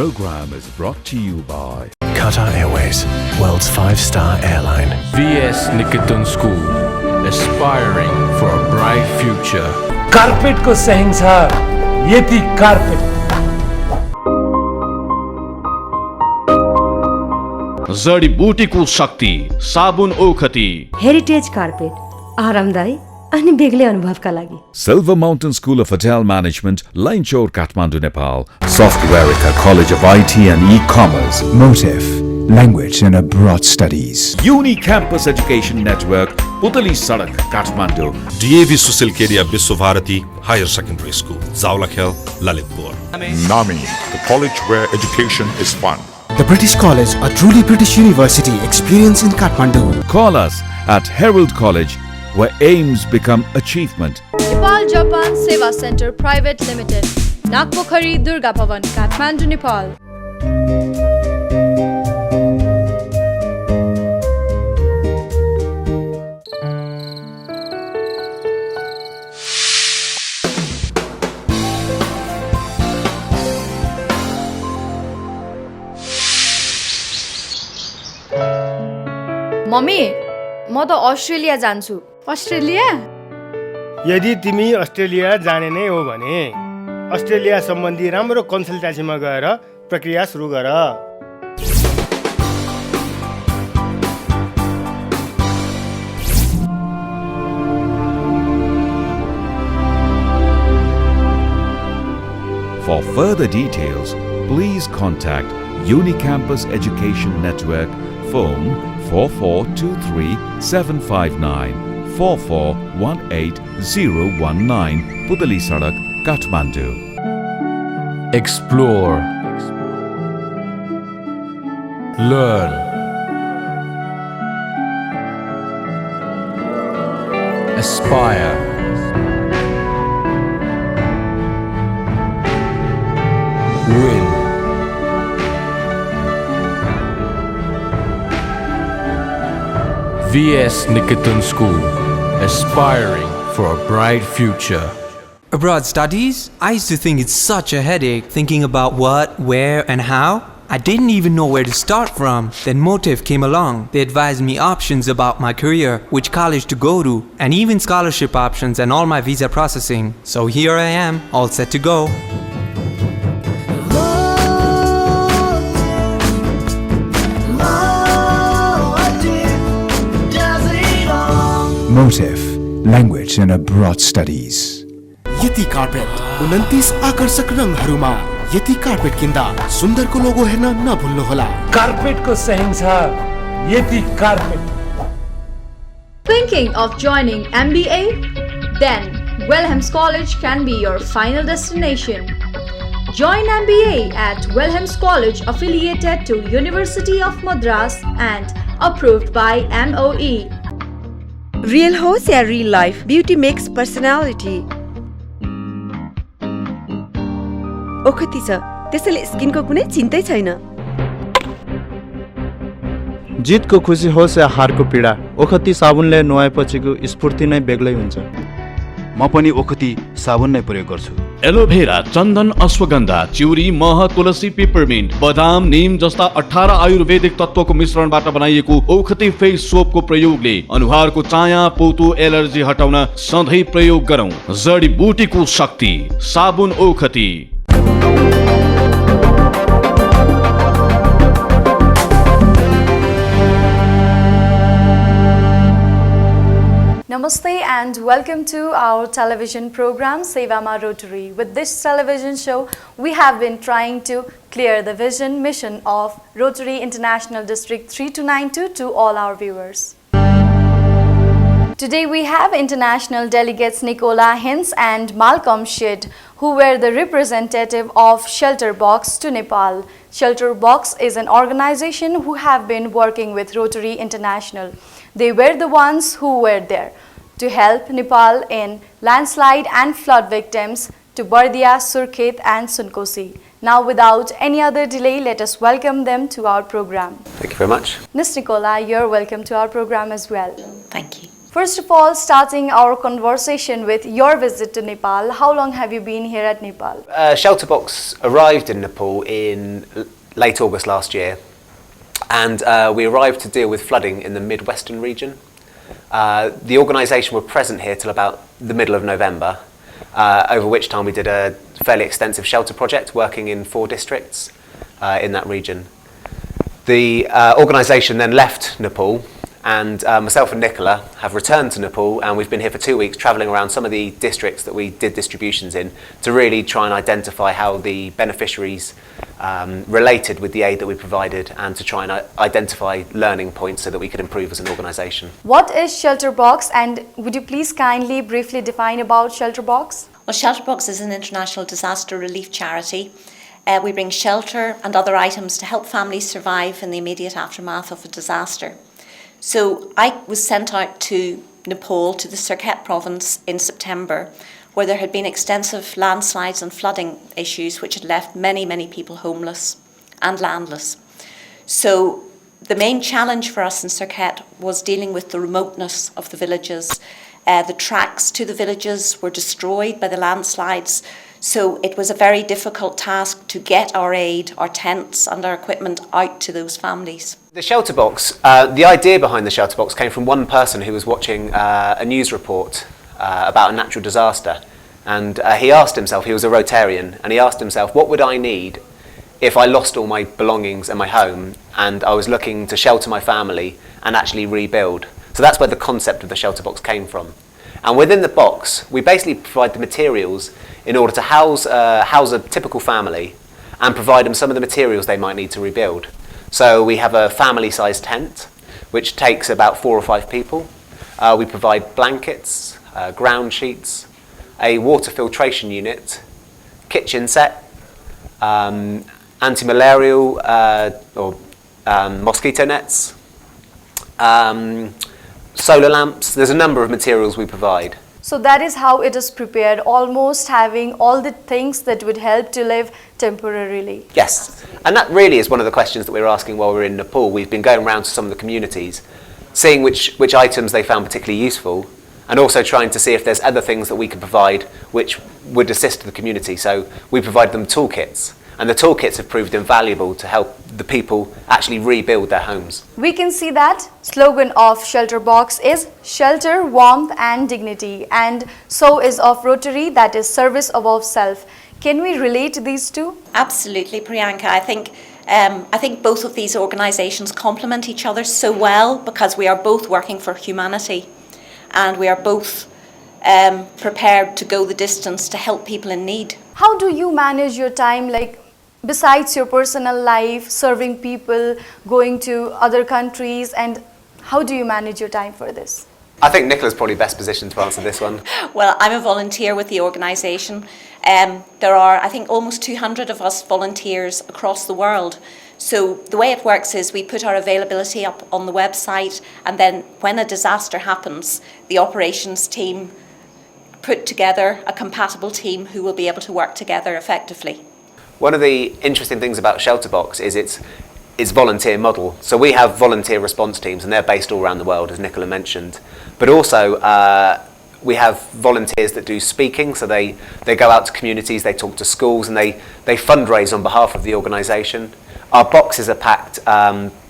program is brought to you by Qatar Airways, world's 5-star airline. VS Nikitan School, aspiring for a bright future. Carpet को सहनसार यति carpet जडीबुटीको शक्ति साबुन ओखती heritage carpet आरामदायी अनि बेग्लै अनुभवका लागि Silver Mountain School of Hotel Management, Lainchor, Kathmandu, Nepal. Softwareca College of IT and E-Commerce. Motive, language and abroad studies. Uni Campus Education Network, Putali Sadak, Kathmandu. DAV Susil Kedia Biswavarati Higher Secondary School, Zaulakhel, Lalitpur. NAMI, the college where education is fun. The British College, a truly British university, experience in Kathmandu. Call us at Herald College, where aims become achievement. Nepal Japan Sewa Center Private Limited, Nagpokhari Durga Bhavan, Kathmandu, Nepal. Mummy म त Australia जान्छु Australia यदि तिमी Australia जाने नै हो भने Australia सम्बन्धी राम्रो कन्सल्टेन्सीमा गएर प्रक्रिया सुरु गर For further details, please contact Unicampus Education Network, phone 4423 759 4418 019, Putali Sadak, Kathmandu. Explore, learn, aspire, win. VS Nikitan School, aspiring for a bright future. Abroad studies? I used to think it's such a headache thinking about what, where and how. I didn't even know where to start from. Then Motive came along. They advised me options about my career, which college to go to, and even scholarship options and all my visa processing. So here I am, all set to go. Motive, language and abroad studies. यति carpet 29 आकर्षक रङहरुमा यति carpet किन्दा सुन्दरको लोगो हेर्न नभुल्नुहोला carpet को सहनसार यति carpet Thinking of joining MBA? Then Wilhelms College can be your final destination. Join MBA at Wilhelms College, affiliated to University of Madras and approved by MOE. Real होस् या real life beauty makes personality ओखती छ त्यसैले स्किनको कुनै चिन्तै छैन जितको खुसी होस् या हारको पीडा ओखती साबुनले नुहाएपछिको स्फूर्ति नै बेग्लै हुन्छ म पनि ओखती साबुन नै प्रयोग गर्छु एलोभेरा चन्दन अश्वगन्धा चिउरी मह तुलसी पेपरमिन्ट बदाम नीम जस्ता 18 आयुर्वेदिक तत्वको मिश्रणबाट बनाइएको ओखती फेस सोपको प्रयोगले अनुहारको चाया पोतो एलर्जी हटाउन सधैँ प्रयोग गरौं जडीबुटीको शक्ति साबुन ओखती Namaste and welcome to our television program Sevama Rotary. With this television show, we have been trying to clear the vision mission of Rotary International District 3292 to all our viewers. Today we have international delegates Nicola Hintz and Malcolm Shid, who were the representative of Shelter Box to Nepal. Shelter Box is an organization who have been working with Rotary International. They were the ones who were there to help Nepal in landslide and flood victims to Bardia, Surkhet and Sunkosi. Now without any other delay, let us welcome them to our program. Thank you very much. Ms. Nicola, you're welcome to our program as well. Thank you. First of all, starting our conversation with your visit to Nepal, how long have you been here at Nepal? Shelterbox arrived in Nepal in late August last year, and we arrived to deal with flooding in the Midwestern region. The organisation were present here till about the middle of November, over which time we did a fairly extensive shelter project working in 4 districts in that region. The organisation then left Nepal, and myself and Nicola have returned to Nepal, and we've been here for 2 weeks travelling around some of the districts that we did distributions in to really try and identify how the beneficiaries related with the aid that we provided, and to try and identify learning points so that we could improve as an organisation. What is Shelterbox, and would you please kindly briefly define about Shelterbox? Well, Shelterbox is an international disaster relief charity. We bring shelter and other items to help families survive in the immediate aftermath of a disaster. So I was sent out to Nepal, to the Sirkhet province in September, where there had been extensive landslides and flooding issues which had left many, many people homeless and landless. So the main challenge for us in Sirkhet was dealing with the remoteness of the villages. The tracks to the villages were destroyed by the landslides, so it was a very difficult task to get our aid, our tents and our equipment out to those families. The Shelterbox, the idea behind the Shelterbox came from one person who was watching a news report about a natural disaster, and he asked himself, he was a Rotarian, and he asked himself, what would I need if I lost all my belongings and my home and I was looking to shelter my family and actually rebuild? So that's where the concept of the Shelterbox came from. And within the box, we basically provide the materials in order to house a typical family and provide them some of the materials they might need to rebuild. So we have a family-sized tent, which takes about 4 or 5 people. We provide blankets, ground sheets, a water filtration unit, kitchen set, anti-malarial or mosquito nets, solar lamps. There's a number of materials we provide. So that is how it is prepared, almost having all the things that would help to live temporarily. Yes, and that really is one of the questions that we're asking while we're in Nepal. We've been going around to some of the communities, seeing which items they found particularly useful, and also trying to see if there's other things that we could provide which would assist the community. So we provide them toolkits, and the toolkits have proved invaluable to help the people actually rebuild their homes. We can see that slogan of Shelterbox is shelter, warmth and dignity, and so is of Rotary, that is service above self. Can we relate these two? Absolutely, Priyanka. I think both of these organisations complement each other so well because we are both working for humanity, and we are both prepared to go the distance to help people in need. How do you manage your time, like besides your personal life, serving people, going to other countries, and how do you manage your time for this? I think Nicola's probably best positioned to answer this one. Well, I'm a volunteer with the organisation. There are, I think, almost 200 of us volunteers across the world. So the way it works is we put our availability up on the website, and then when a disaster happens, the operations team put together a compatible team who will be able to work together effectively. One of the interesting things about Shelterbox is its volunteer model. So we have volunteer response teams, and they're based all around the world, as Nicola mentioned. But also we have volunteers that do speaking, so they go out to communities, they talk to schools, and they fundraise on behalf of the organisation. Our boxes are packed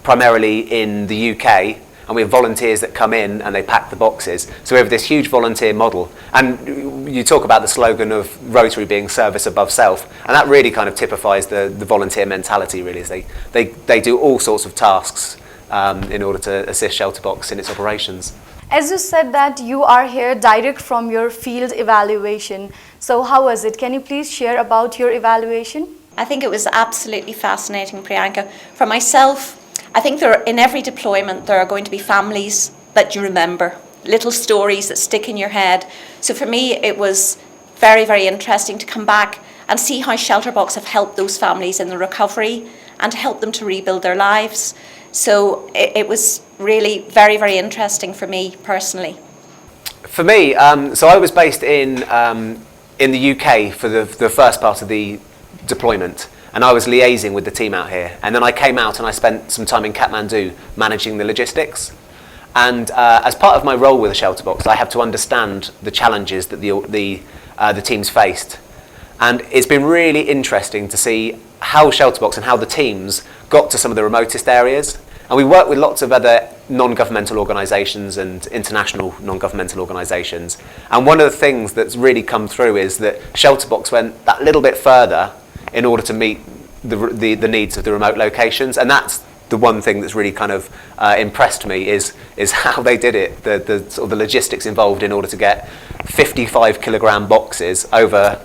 primarily in the UK, and we have volunteers that come in and they pack the boxes. So we have this huge volunteer model. And you talk about the slogan of Rotary being service above self, and that really kind of typifies the volunteer mentality, really. Is they do all sorts of tasks in order to assist Shelterbox in its operations. As you said that you are here direct from your field evaluation. So how was it? Can you please share about your evaluation? I think it was absolutely fascinating, Priyanka. For myself, I think in every deployment there are going to be families that you remember, little stories that stick in your head. So for me it was very, very interesting to come back and see how Shelterbox have helped those families in the recovery and to help them to rebuild their lives. So it was really very, very interesting for me personally. For me, so I was based in the UK for the first part of the deployment, and I was liaising with the team out here, and then I came out and I spent some time in Kathmandu managing the logistics. And as part of my role with the Shelter Box, I have to understand the challenges that the teams faced. And it's been really interesting to see how Shelter Box and how the teams got to some of the remotest areas. And we work with lots of other non-governmental organisations and international non-governmental organisations. And one of the things that's really come through is that Shelter Box went that little bit further in order to meet the needs of the remote locations. And that's the one thing that's really kind of impressed me is how they did it, the sort of the logistics involved in order to get 55 kilogram boxes over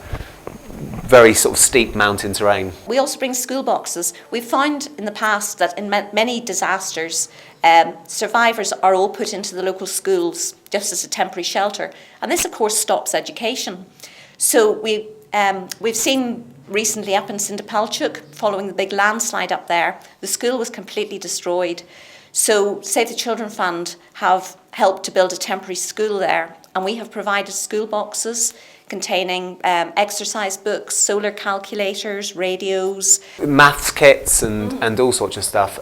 very sort of steep mountain terrain. We also bring school boxes. We've found in the past that in many disasters, survivors are all put into the local schools just as a temporary shelter. And this, of course, stops education. So we've seen recently up in Sindapalchuk, following the big landslide up there, the school was completely destroyed. So Save the Children Fund have helped to build a temporary school there, and we have provided school boxes containing exercise books, solar calculators, radios. Maths kits and all sorts of stuff.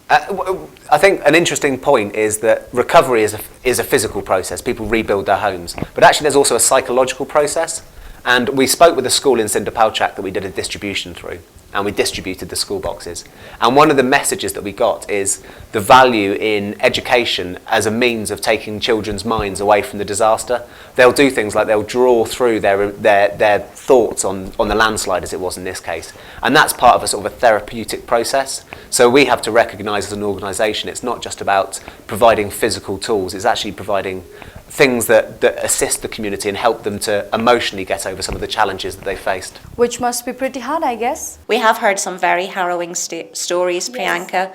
I think an interesting point is that recovery is a physical process. People rebuild their homes. But actually there's also a psychological process. And we spoke with a school in Sindapalchuk that we did a distribution through, and we distributed the school boxes. And one of the messages that we got is the value in education as a means of taking children's minds away from the disaster. They'll do things like they'll draw through their thoughts on the landslide, as it was in this case. And that's part of a sort of a therapeutic process. So we have to recognise as an organisation, it's not just about providing physical tools, it's actually providing things that assist the community and help them to emotionally get over some of the challenges that they faced. Which must be pretty hard, I guess. We have heard some very harrowing stories, Priyanka.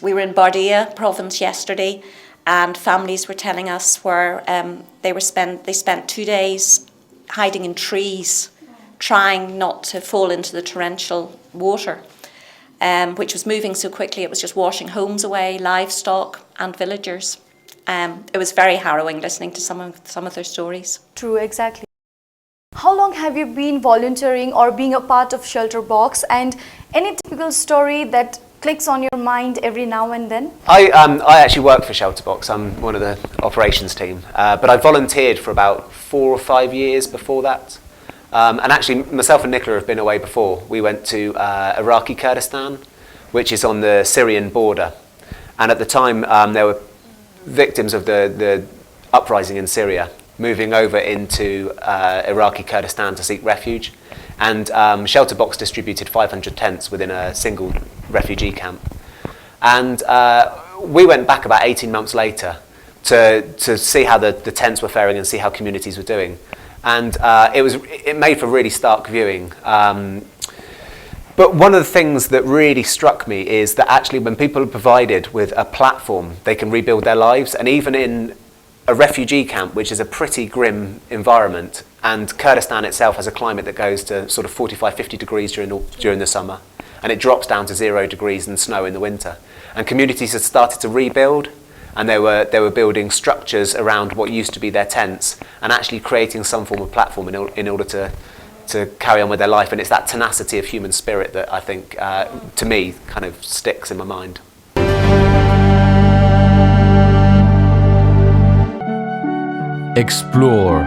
We were in Bardia province yesterday, and families were telling us where they spent 2 days hiding in trees, trying not to fall into the torrential water, which was moving so quickly it was just washing homes away, livestock and villagers. It was very harrowing listening to some of their stories. True, exactly. How long have you been volunteering or being a part of Shelter Box, and any typical story that clicks on your mind every now and then? I actually work for Shelter Box. I'm one of the operations team, but I volunteered for about 4 or 5 years before that. And actually, myself and Nicola have been away before. We went to Iraqi Kurdistan, which is on the Syrian border. And at the time, there were victims of the uprising in Syria moving over into Iraqi Kurdistan to seek refuge. And Shelter Box distributed 500 tents within a single refugee camp. And we went back about 18 months later to see how the tents were faring and see how communities were doing. And it made for really stark viewing. But one of the things that really struck me is that actually when people are provided with a platform, they can rebuild their lives. And even in a refugee camp, which is a pretty grim environment, and Kurdistan itself has a climate that goes to sort of 45, 50 degrees during the summer, and it drops down to 0 degrees and snow in the winter. And communities had started to rebuild, and they were building structures around what used to be their tents, and actually creating some form of platform in order to carry on with their life. And it's that tenacity of human spirit that I think, to me, kind of sticks in my mind. Explore.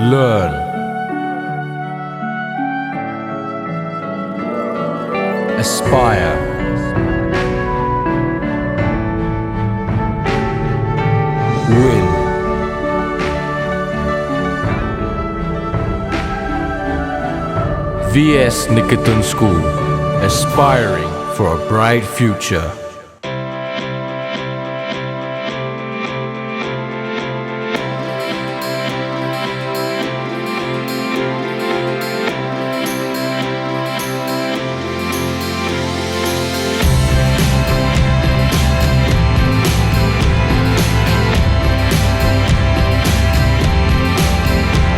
Learn. Aspire. Win. VS Nikitan School, aspiring for a bright future.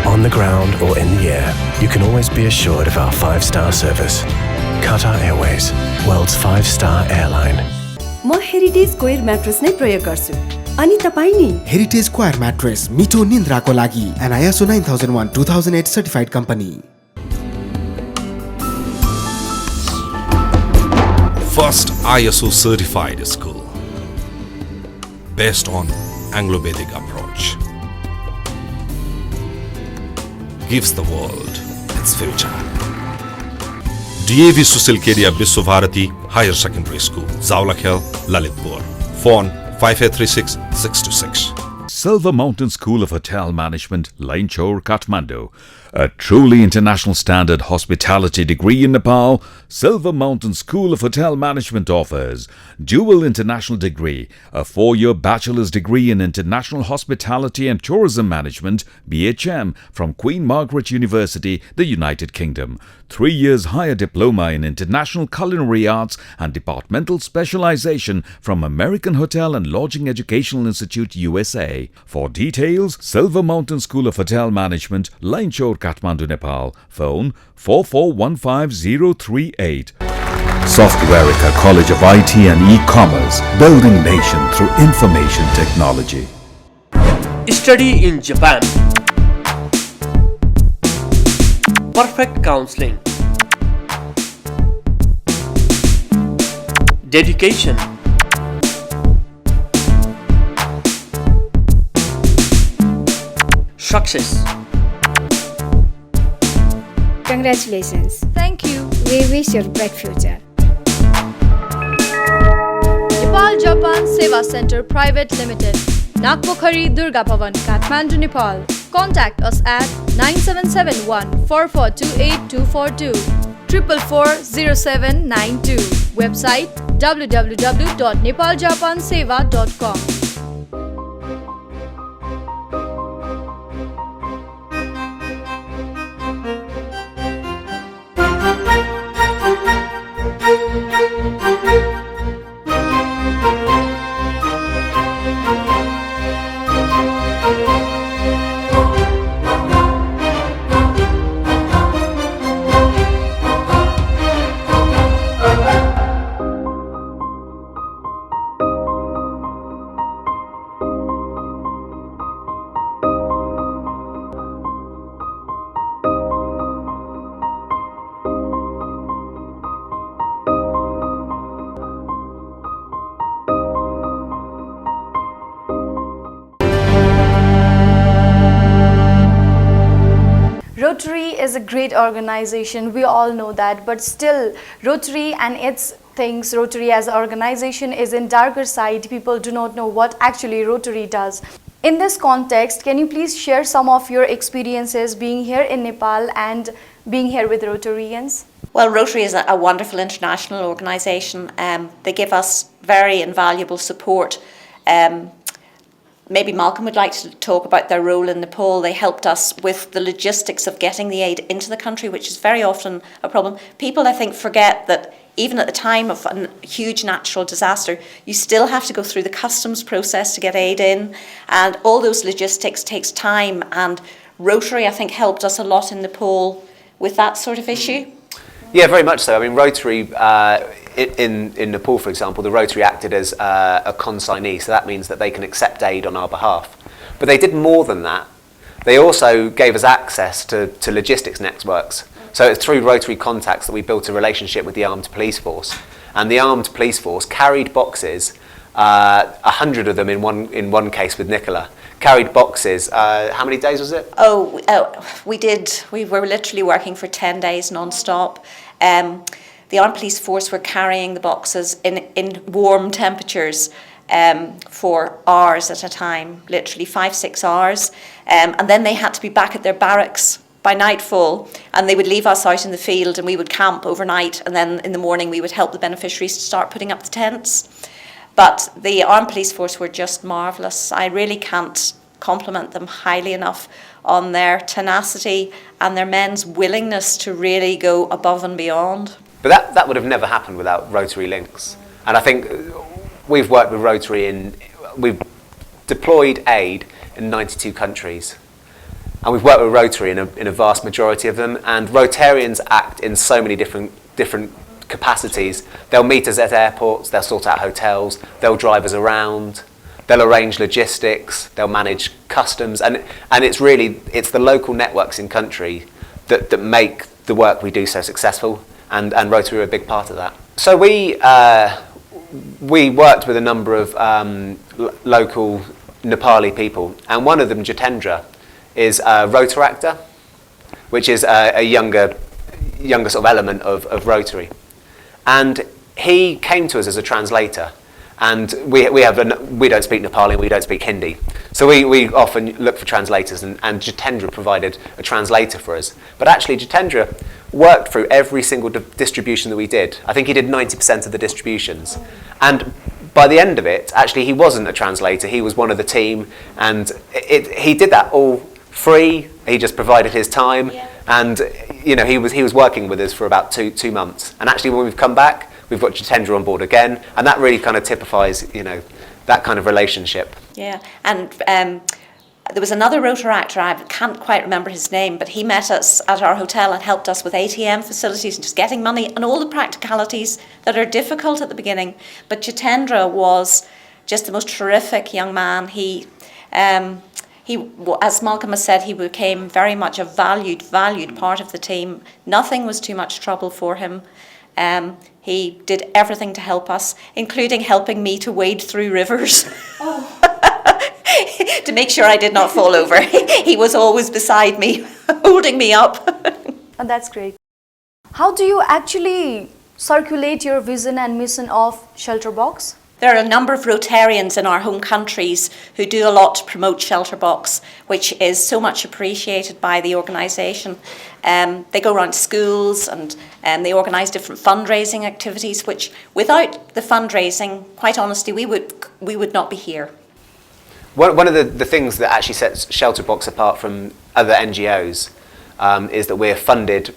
On the ground or in the air, you can always be assured of our 5-star service. Qatar Airways, world's 5-star airline. म heritage कोयर mattress नै प्रयोग गर्छु। अनि तपाईं नि? Heritage क्वायर mattress मिठो निन्द्राको लागि and ISO 9001:2008 certified company. First ISO certified school based on Anglo-Vedic approach. Gives the world its future. DAV Susil Kedia Biswabharati Higher Secondary School, Zawlakhel, Lalitpur. Phone 5836 626. Silver Mountain School of Hotel Management, Lainchor, Kathmandu. A truly international standard hospitality degree in Nepal, Silver Mountain School of Hotel Management offers dual international degree, a 4-year bachelor's degree in international hospitality and tourism management, BHM, from Queen Margaret University, the United Kingdom, 3 years higher diploma in international culinary arts and departmental specialization from American Hotel and Lodging Educational Institute, USA. For details, Silver Mountain School of Hotel Management, Lainchor, Kathmandu, Nepal. Phone 4415038. Softwareica College of IT and E-Commerce, building nation through information technology. Study in Japan. Perfect counseling. Dedication. Success. Congratulations. Thank you. We wish you a bright future. Nepal Japan Seva Center Private Limited, Nagpokhari Durga Bhavan, Kathmandu, Nepal. Contact us at 9771 4428242 4440792. Website www.nepaljapanseva.com. Rotary is a great organization, we all know that, but still Rotary and its things, Rotary as an organization is in darker side. People do not know what actually Rotary does. In this context, can you please share some of your experiences being here in Nepal and being here with Rotarians? Well, Rotary is a wonderful international organisation. They give us very invaluable support. Maybe Malcolm would like to talk about their role in Nepal. They helped us with the logistics of getting the aid into the country, which is very often a problem. People, I think, forget that even at the time of a huge natural disaster, you still have to go through the customs process to get aid in, and all those logistics takes time, and Rotary, I think, helped us a lot in Nepal with that sort of issue. Yeah, very much so. I mean, Rotary, in Nepal, for example, the Rotary acted as a consignee, so that means that they can accept aid on our behalf. But they did more than that. They also gave us access to logistics networks. So it's through Rotary contacts that we built a relationship with the armed police force. And the armed police force carried boxes, 100 of them in one case with Nicola, carried boxes. How many days was it? We were literally working for 10 days non-stop. The armed police force were carrying the boxes in warm temperatures for hours at a time, literally 5-6 hours. And then they had to be back at their barracks by nightfall, and they would leave us out in the field and we would camp overnight, and then in the morning we would help the beneficiaries to start putting up the tents. But the armed police force were just marvellous. I really can't compliment them highly enough on their tenacity and their men's willingness to really go above and beyond. But that would have never happened without Rotary links. And I think we've worked with Rotary we've deployed aid in 92 countries. And we've worked with Rotary in a vast majority of them. And Rotarians act in so many different capacities. They'll meet us at airports, they'll sort out hotels, they'll drive us around, they'll arrange logistics, they'll manage customs. And it's the local networks in country that make the work we do so successful. And Rotary are a big part of that. So we worked with a number of local Nepali people, and one of them, Jitendra, is a Rotaractor, which is a younger sort of element of Rotary. And he came to us as a translator. And we don't speak Nepali, we don't speak Hindi. So we often look for translators, and Jitendra provided a translator for us. But actually Jitendra worked through every single distribution that we did. I think he did 90% of the distributions. And by the end of it, actually he wasn't a translator, he was one of the team, and he did that all free. He just provided his time, and he was working with us for about two months. And actually when we've come back, we've got Jitendra on board again, and that really kind of typifies, that kind of relationship. Yeah, and there was another Rotaractor, I can't quite remember his name, but he met us at our hotel and helped us with ATM facilities and just getting money and all the practicalities that are difficult at the beginning. But Jitendra was just the most terrific young man. He, as Malcolm has said, he became very much a valued part of the team. Nothing was too much trouble for him. He did everything to help us, including helping me to wade through rivers to make sure I did not fall over. He was always beside me, holding me up. Oh, that's great. How do you actually circulate your vision and mission of Shelter Box? There are a number of Rotarians in our home countries who do a lot to promote Shelter Box, which is so much appreciated by the organisation. They go around schools and they organise different fundraising activities, which without the fundraising, quite honestly, we would not be here. One of the things that actually sets Shelter Box apart from other NGOs is that we're funded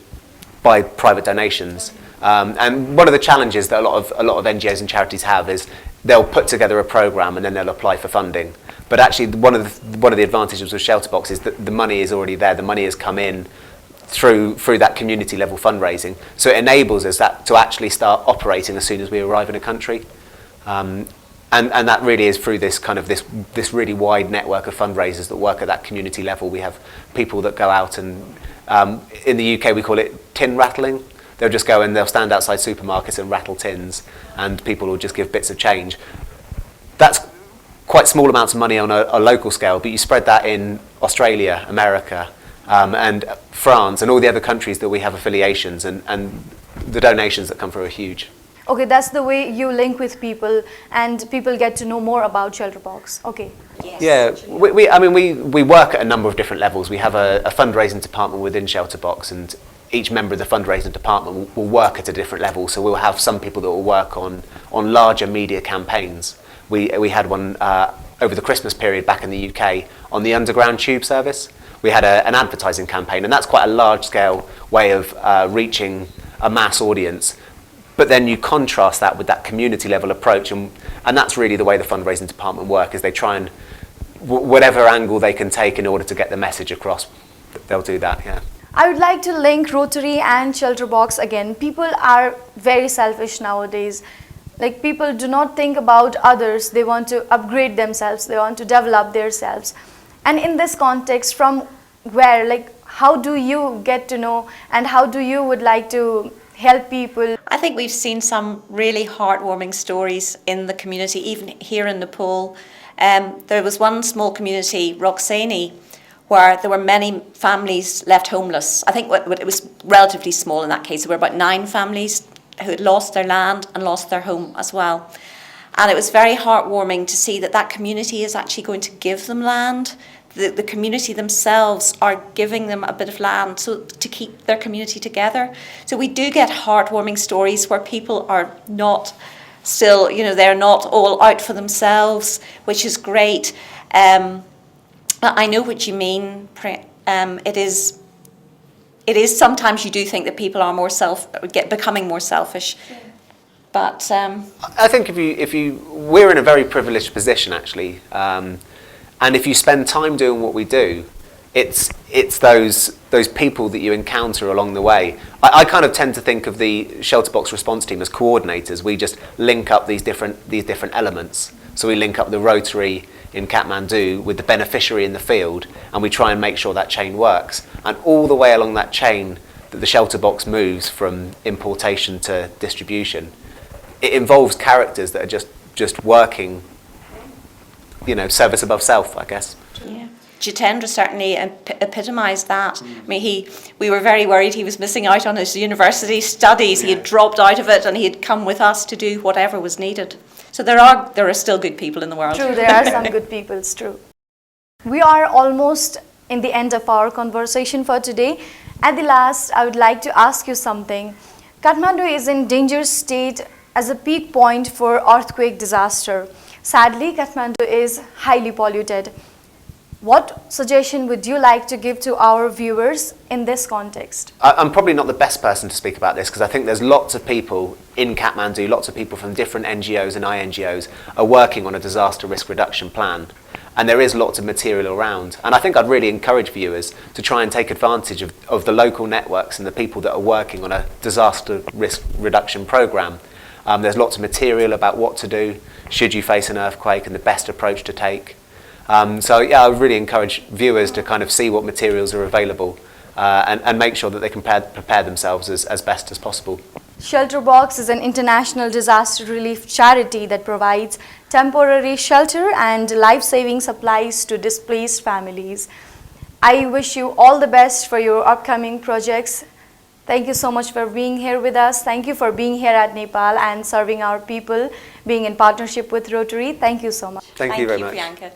by private donations. And one of the challenges that a lot of NGOs and charities have is they'll put together a programme and then they'll apply for funding. But actually one of the advantages with Shelter Box is that the money is already there. The money has come in through that community level fundraising. So it enables us to actually start operating as soon as we arrive in a country. And that really is through this kind of this really wide network of fundraisers that work at that community level. We have people that go out and in the UK we call it tin rattling. They'll just go and they'll stand outside supermarkets and rattle tins, and people will just give bits of change. That's quite small amounts of money on a local scale, but you spread that in Australia, America, and France, and all the other countries that we have affiliations, and the donations that come through are huge. Okay, that's the way you link with people, and people get to know more about Shelter Box. Okay. Yes. Yeah, we work at a number of different levels. We have a fundraising department within Shelter Box, and each member of the fundraising department will work at a different level. So we'll have some people that will work on larger media campaigns. We had one over the Christmas period back in the UK on the Underground Tube service. We had an advertising campaign, and that's quite a large-scale way of reaching a mass audience. But then you contrast that with that community-level approach, and that's really the way the fundraising department work, is they try and whatever angle they can take in order to get the message across, they'll do that, yeah. I would like to link Rotary and Shelter Box again. People are very selfish nowadays. Like, people do not think about others. They want to upgrade themselves. They want to develop themselves. And in this context, from where, like, how do you get to know, and how do you would like to help people? I think we've seen some really heartwarming stories in the community, even here in Nepal. There was one small community, Roxani, where there were many families left homeless. I think it was relatively small in that case. There were about 9 families who had lost their land and lost their home as well. And it was very heartwarming to see that community is actually going to give them land. The community themselves are giving them a bit of land to keep their community together. So we do get heartwarming stories where people are not still, they're not all out for themselves, which is great. I know what you mean. It is sometimes you do think that people are becoming more selfish. But I think we're in a very privileged position actually, and if you spend time doing what we do, it's those people that you encounter along the way. I kind of tend to think of the Shelter Box response team as coordinators. We just link up these different elements. So we link up the Rotary in Kathmandu with the beneficiary in the field, and we try and make sure that chain works. And all the way along that chain that the Shelter Box moves from importation to distribution, it involves characters that are just working, service above self, I guess. Yeah. Jitendra certainly epitomised that. I mean, we were very worried he was missing out on his university studies. He had dropped out of it and he had come with us to do whatever was needed. So there are still good people in the world. True, there are some good people, it's true. We are almost in the end of our conversation for today. At the last, I would like to ask you something. Kathmandu is in dangerous state as a peak point for earthquake disaster. Sadly, Kathmandu is highly polluted. What suggestion would you like to give to our viewers in this context? I'm probably not the best person to speak about this because I think there's lots of people in Kathmandu, lots of people from different NGOs and INGOs are working on a disaster risk reduction plan. And there is lots of material around. And I think I'd really encourage viewers to try and take advantage of the local networks and the people that are working on a disaster risk reduction programme. There's lots of material about what to do should you face an earthquake and the best approach to take. So yeah, I would really encourage viewers to kind of see what materials are available and make sure that they can prepare themselves as best as possible. Shelterbox is an international disaster relief charity that provides temporary shelter and life-saving supplies to displaced families. I wish you all the best for your upcoming projects. Thank you so much for being here with us. Thank you for being here at Nepal and serving our people, being in partnership with Rotary. Thank you so much. Thank you very much. Priyanka.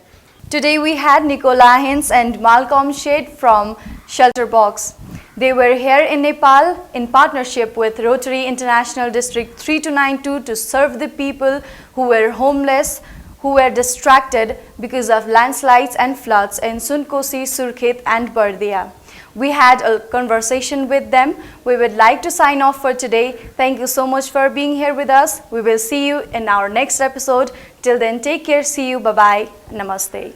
Today we had Nicola Hins and Malcolm Shade from Shelterbox. They were here in Nepal in partnership with Rotary International District 3292 to serve the people who were homeless, who were distracted because of landslides and floods in Sunkosi, Surkhet and Bardia. We had a conversation with them. We would like to sign off for today. Thank you so much for being here with us. We will see you in our next episode. Till then, take care. See you. Bye-bye. Namaste.